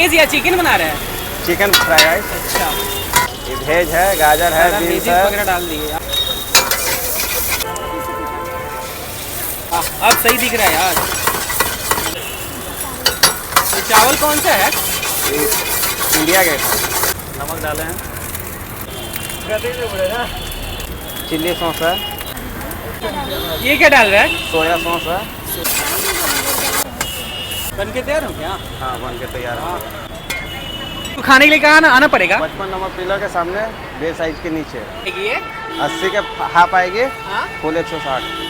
या चिकन बना रहे हैं? Chicken fry rice. अच्छा, ये भेज है, गाजर है, बीन्स वेजिस है। वगैरह डाल दिए। अब सही दिख रहा है यार। ये चावल कौन सा है? ये इंडिया गेट है। नमक डाले हैं, चिल्ली सॉस है, ये क्या डाल रहा है? सोया सॉस है। बन के तैयार हो क्या? हाँ, बन के तैयार है। तो खाने के लिए कहाँ आना पड़ेगा? 55 नंबर पिलर के सामने, बे साइज के नीचे। ये 80 के हाफ आएगी, हाँ फुल 160।